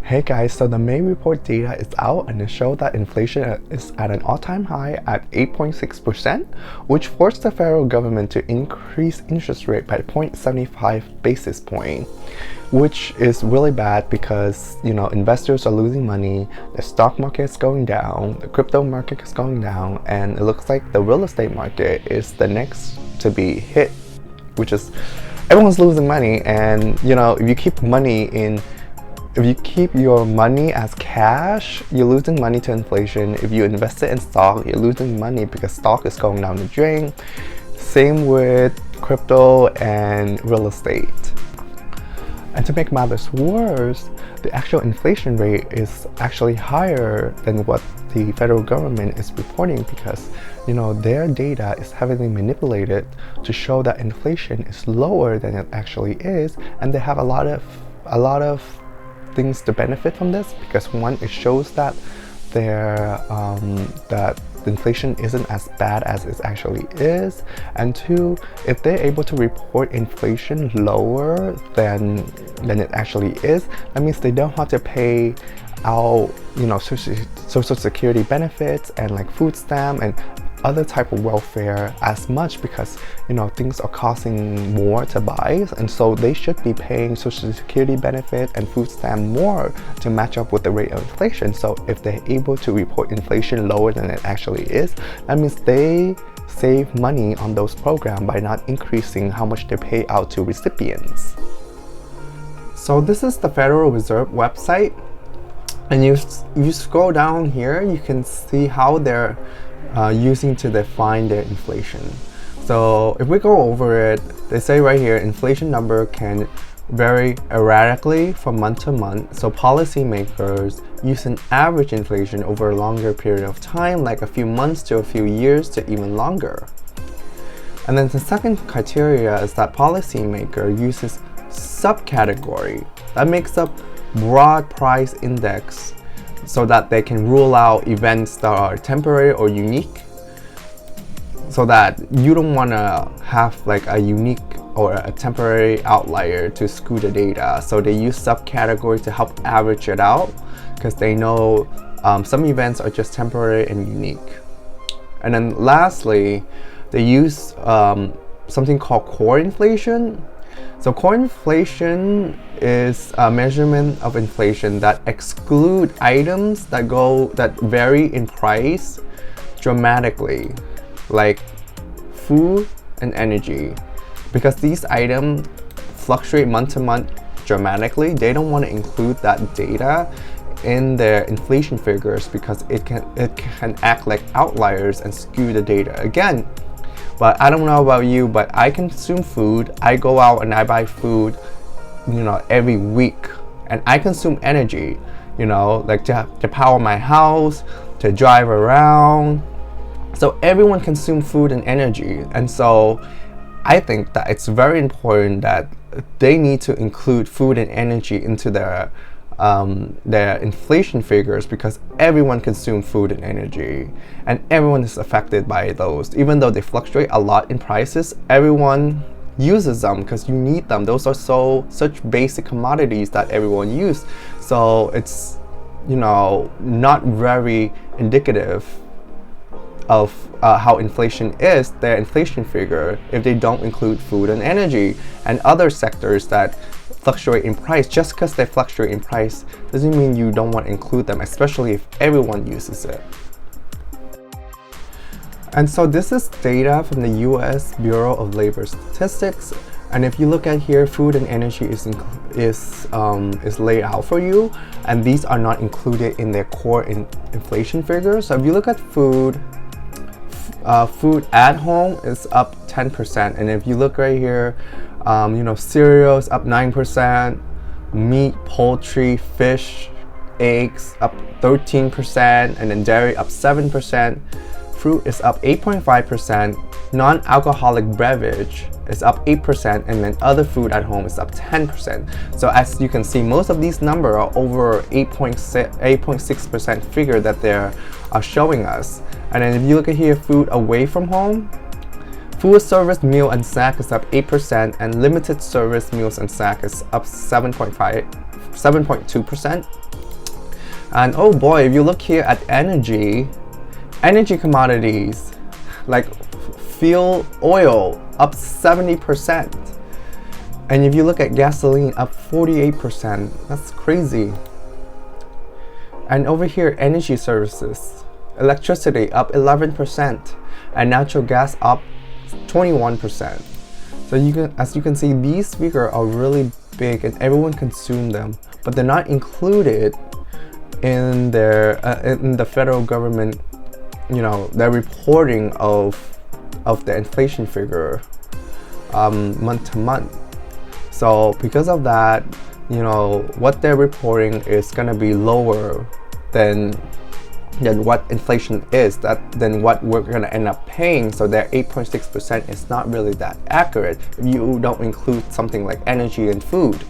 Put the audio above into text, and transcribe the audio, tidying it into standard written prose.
Hey guys, so the May report data is out and it showed that inflation is at an all-time high at 8.6%, which forced the federal government to increase interest rate by 0.75 basis point, which is really bad because, investors are losing money, the stock market is going down, the crypto market is going down, and it looks like the real estate market is the next to be hit, which is everyone's losing money. And, if you keep your money as cash, you're losing money to inflation. If you invest it in stock, you're losing money because stock is going down the drain. Same with crypto and real estate. And to make matters worse, the actual inflation rate is actually higher than what the federal government is reporting because, their data is heavily manipulated to show that inflation is lower than it actually is, and they have a lot of things to benefit from this because one, it shows that that inflation isn't as bad as it actually is, and two, if they're able to report inflation lower than it actually is, that means they don't have to pay out social security benefits and like food stamp and other type of welfare as much because things are costing more to buy, and so they should be paying social security benefit and food stamp more to match up with the rate of inflation. So if they're able to report inflation lower than it actually is, that means they save money on those programs by not increasing how much they pay out to recipients. So this is the Federal Reserve website, and you scroll down here, you can see how they're using to define their inflation. So if we go over it, they say right here, inflation number can vary erratically from month to month. So policymakers use an average inflation over a longer period of time, like a few months to a few years to even longer. And then the second criteria is that policymaker uses subcategory that makes up broad price index so that they can rule out events that are temporary or unique, so that you don't want to have like a unique or a temporary outlier to skew the data. So they use subcategory to help average it out because they know some events are just temporary and unique. And then lastly, they use something called core inflation. So core inflation is a measurement of inflation that exclude items that vary in price dramatically, like food and energy. Because these items fluctuate month to month dramatically, they don't want to include that data in their inflation figures because it can act like outliers and skew the data again. But I don't know about you, but I consume food. I go out and I buy food, every week. And I consume energy, like to power my house, to drive around. So everyone consumes food and energy. And so I think that it's very important that they need to include food and energy into their inflation figures because everyone consumes food and energy and everyone is affected by those. Even though they fluctuate a lot in prices, everyone uses them because you need them. Those are such basic commodities that everyone uses. So it's not very indicative of how inflation is, their inflation figure, if they don't include food and energy and other sectors that fluctuate in price. Just because they fluctuate in price doesn't mean you don't want to include them, especially if everyone uses it. And so this is data from the US Bureau of Labor Statistics, and if you look at here, food and energy is laid out for you, and these are not included in their core inflation figures. So if you look at food at home is up 10%, and if you look right here, cereals up 9%, meat, poultry, fish, eggs up 13%, and then dairy up 7%, fruit is up 8.5%, non-alcoholic beverage is up 8%, and then other food at home is up 10%. So as you can see, most of these numbers are over 8.6% figure that they're showing us. And then if you look at here, food away from home, food service meal and snack is up 8%, and limited service meals and snack is up 7.5 7.2%. And oh boy, if you look here at energy commodities like fuel oil up 70%. And if you look at gasoline, up 48%. That's crazy. And over here, energy services, electricity up 11%, and natural gas up 21%. So as you can see, these figures are really big, and everyone consumes them, but they're not included in their in the federal government, their reporting of the inflation figure month to month. So because of that, what they're reporting is gonna be lower than what inflation is, than what we're gonna end up paying. So their 8.6% is not really that accurate if you don't include something like energy and food.